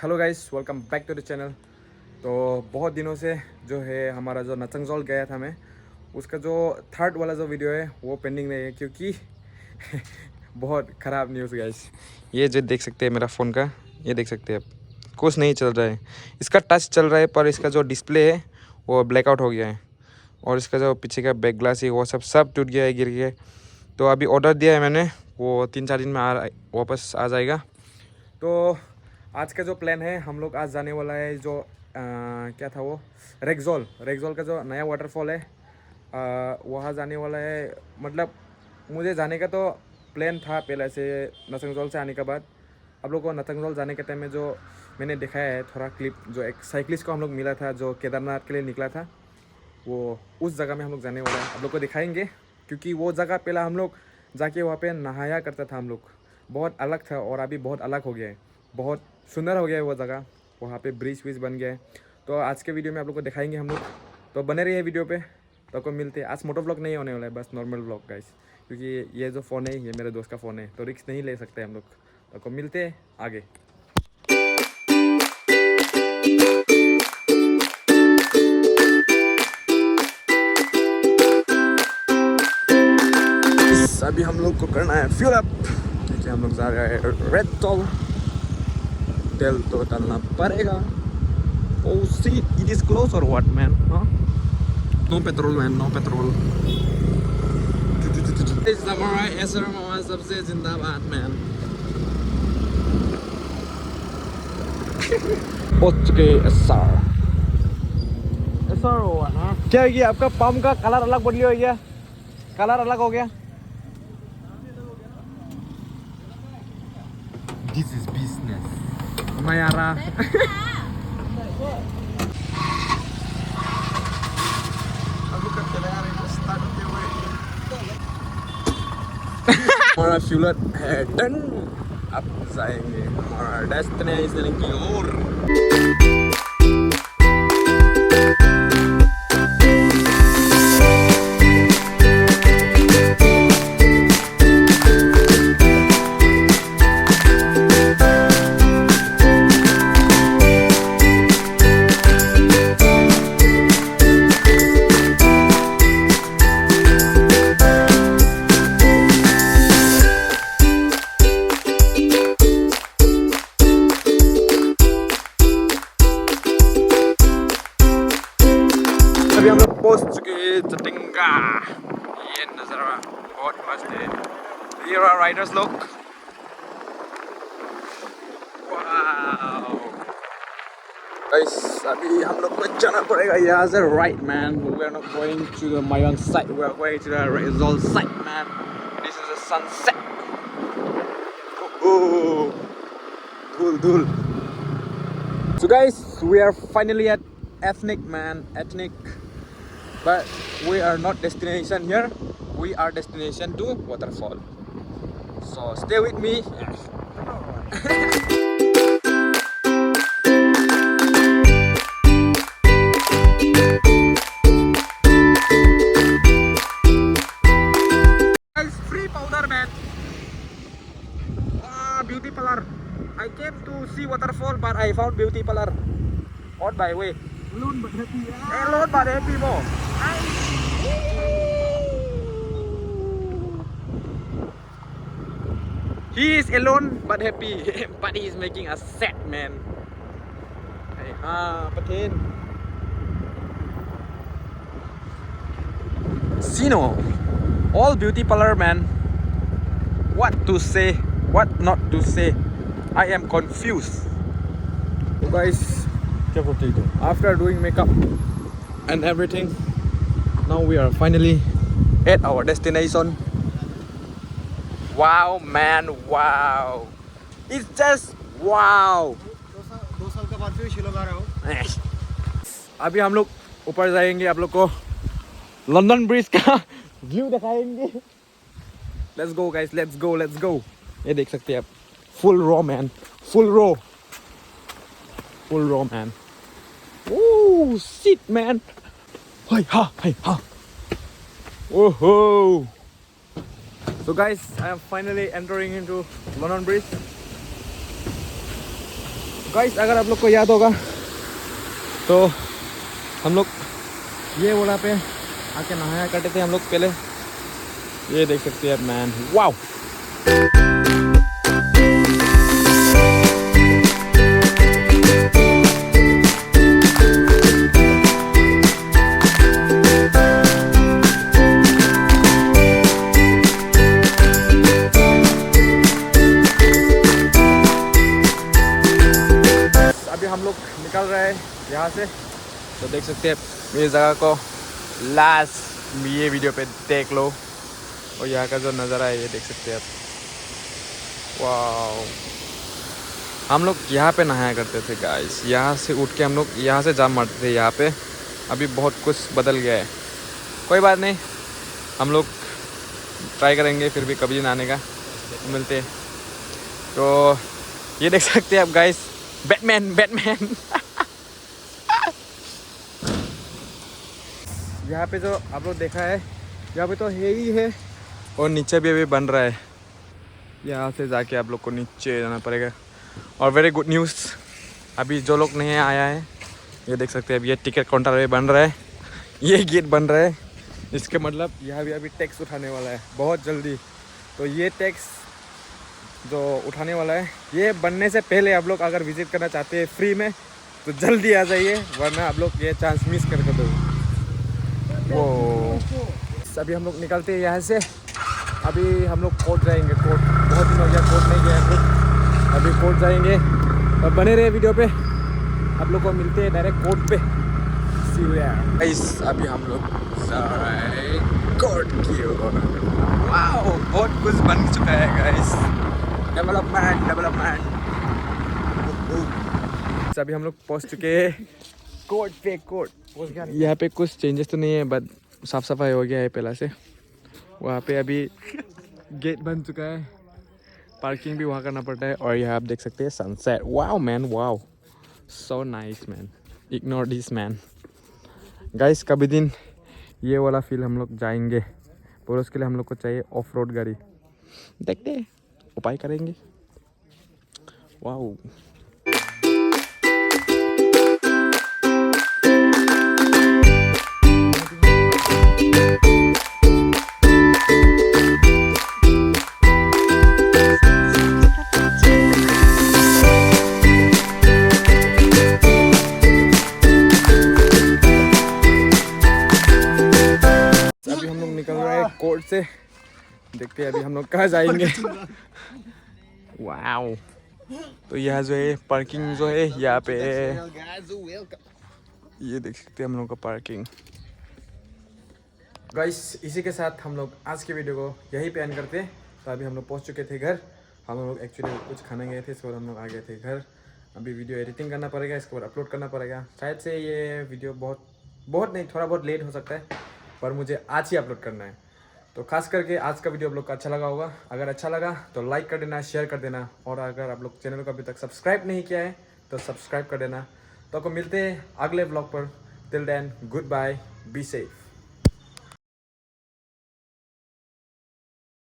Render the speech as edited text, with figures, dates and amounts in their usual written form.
Hello guys, welcome back to the channel. तो बहुत दिनों से जो है हमारा जो नचंगजोल गया था मैं, उसका जो थर्ड वाला जो वीडियो है वो पेंडिंग नहीं है क्योंकि बहुत ख़राब न्यूज़ गाइस। ये जो देख सकते हैं मेरा फ़ोन का, ये देख सकते हैं आप, कुछ नहीं चल रहा है। इसका टच चल रहा है पर इसका जो डिस्प्ले है वो ब्लैकआउट हो गया है और इसका जो पीछे का बैक ग्लास है वो सब टूट गया है, गिर गया। तो अभी ऑर्डर दिया है मैंने, वो 3-4 दिन में वापस आ जाएगा। तो आज का जो प्लान है, हम लोग आज जाने वाला है जो क्या था वो, रेक्सॉल का जो नया वाटरफॉल है, वहाँ जाने वाला है। मतलब मुझे जाने का तो प्लान था पहले से, नचंगजोल से आने के बाद। आप लोग को नचंगजोल जाने के टाइम में जो मैंने दिखाया है थोड़ा क्लिप, जो एक साइकिलिस्ट को हम लोग मिला था जो केदारनाथ के लिए निकला था, वो उस जगह में हम लोग जाने वाला है। आप लोग को दिखाएंगे क्योंकि वो जगह पहले हम लोग जाके वहाँ पे नहाया करता था हम लोग, बहुत अलग था और अभी बहुत अलग हो गया है, बहुत सुंदर हो गया है वो जगह। वहाँ पे ब्रिज विज बन गया है। तो आज के वीडियो में आप लोग को दिखाएंगे हम लोग, तो बने रहिए वीडियो पे। तो आपको मिलते हैं। आज मोटो व्लॉग नहीं होने वाला है, बस नॉर्मल व्लॉग गाइस, क्योंकि ये जो फ़ोन है ये मेरे दोस्त का फ़ोन है, तो रिस्क नहीं ले सकते हम लोग। तो आपको मिलते हैं आगे। अभी हम लोग को करना है फ्यूल अप, क्योंकि हम लोग जा रहे हैं रेडज़ॉल। तेल तो डालना पड़ेगा। Oh see, it is close और what man? No petrol man, no petrol. इस हमारा एसर मामा सबसे जिंदाबाद मैन। पहुंच चुके एसआर। एसआर हुआ ना? क्या है कि आपका पंप का कलर अलग बदली हो गया, कलर अलग हो गया। This is business. Mayara. हमारा फ्यूलर है डन। अब जाएंगे हमारा डेस्टिनेशन की ओर। अभी हम लोग पहुंच चुके हैं चटिंगा। ये नज़ारा बहुत मस्त है। ये राइडर्स लोग, वाओ गाइस। अभी हम लोग को जाना पड़ेगा यहाँ से right man. We are not going to the Mayong side, we are going to the Raxaul side man. This is the sunset. Oh धूल। So guys, we are finally at ethnic, but we are not destination here, we are destination to waterfall, so stay with me. Guys, free powder man. Beauty parlor. I came to see waterfall but I found beauty parlor on my way. Alone but happy. Alone but happy mo. He is alone but happy, but he is making us sad man. Hey, Patin. Sino, all beauty parlor man. What to say, what not to say? I am confused. So guys, after doing makeup and everything, now we are finally at our destination. Wow man, wow, it's just wow. 2 साल के बाद फिर शिलोंग आ रहा हूँ। अभी हम लोग ऊपर जाएंगे, आप लोग को लंदन ब्रिज का व्यू दिखाएंगे। Let's go guys, let's go. ये देख सकते हैं आप, full raw man, full raw man. Ooh, shit man. Hey ha. Whoa. So guys, I am finally entering into London Bridge. Guys अगर आप लोग को याद होगा तो हम लोग ये वाला पे आके नहाया करते थे हम लोग पहले। ये देख सकते हैं मैन, वाओ। अभी हम लोग निकल रहे हैं यहाँ से, तो देख सकते हैं इस जगह को लास्ट ये वीडियो पे देख लो। और यहाँ का जो नज़ारा है ये देख सकते हैं आप, वाह। हम लोग यहाँ पे नहाया करते थे गाइस, यहाँ से उठ के हम लोग यहाँ से जाम मारते थे यहाँ पे। अभी बहुत कुछ बदल गया है, कोई बात नहीं, हम लोग ट्राई करेंगे फिर भी कभी नहाने का मिलते हैं। तो ये देख सकते हैं आप गाइस, बैटमैन बैटमैन यहाँ पे जो आप लोग देखा है, यहाँ पे तो है ही है, और नीचे भी अभी बन रहा है। यहाँ से जाके आप लोग को नीचे जाना पड़ेगा। और वेरी गुड न्यूज़, अभी जो लोग नहीं आया है ये देख सकते हैं, अभी ये टिकट काउंटर अभी बन रहा है, ये गेट बन रहा है। इसके मतलब यहाँ भी अभी टैक्स उठाने वाला है बहुत जल्दी। तो ये टैक्स जो उठाने वाला है, ये बनने से पहले आप लोग अगर विज़िट करना चाहते हैं फ्री में तो जल्दी आ जाइए, वरना आप लोग ये चांस मिस कर दो। वो अभी हम लोग निकलते हैं यहाँ से। अभी हम लोग कोर्ट जाएंगे, कोर्ट बहुत दिन हो गया कोर्ट नहीं गया हम लोग, अभी कोर्ट जाएंगे। और बने रहे वीडियो पे, आप लोग को मिलते हैं डायरेक्ट कोर्ट पे। गाइस अभी हम लोग कोर्ट की ओर, वाओ बहुत कुछ बन चुका है गाइस, डेवलपमेंट डेवलपमेंट। अभी हम लोग पहुंच चुके हैं कोर्ट पे। कोर्ट यहाँ पे कुछ चेंजेस तो नहीं है, बट साफ सफाई हो गया है पहला से। वहाँ पे अभी गेट बन चुका है, पार्किंग भी वहाँ करना पड़ता है। और यहाँ आप देख सकते हैं sunset, wow man, wow so nice man, ignore this man. Guys कभी दिन ये वाला फील हम लोग जाएंगे, पर उसके लिए हम लोग को चाहिए ऑफ रोड गाड़ी, देखते हैं उपाय करेंगे। वाओ कोर्ट से, देखते हैं अभी हम लोग कहाँ जाएंगे। वाओ, तो यहाँ जो है पार्किंग जो है यहाँ पे, ये देख सकते हैं हम लोग का पार्किंग। गाइस इसी के साथ हम लोग आज के वीडियो को यहीं पे एंड करते हैं। तो अभी हम लोग पहुँच चुके थे घर, हम लोग एक्चुअली कुछ खाने गए थे, इसके बाद हम लोग आ गए थे घर। अभी वीडियो एडिटिंग करना पड़ेगा, इसके बाद अपलोड करना पड़ेगा। शायद से ये वीडियो बहुत नहीं, थोड़ा बहुत लेट हो सकता है, पर मुझे आज ही अपलोड करना है। तो खास करके आज का वीडियो आप लोग को अच्छा लगा होगा। अगर अच्छा लगा तो लाइक कर देना, शेयर कर देना, और अगर आप लोग चैनल को अभी तक सब्सक्राइब नहीं किया है तो सब्सक्राइब कर देना। तो आपको मिलते हैं अगले ब्लॉग पर। Till then good bye, be safe.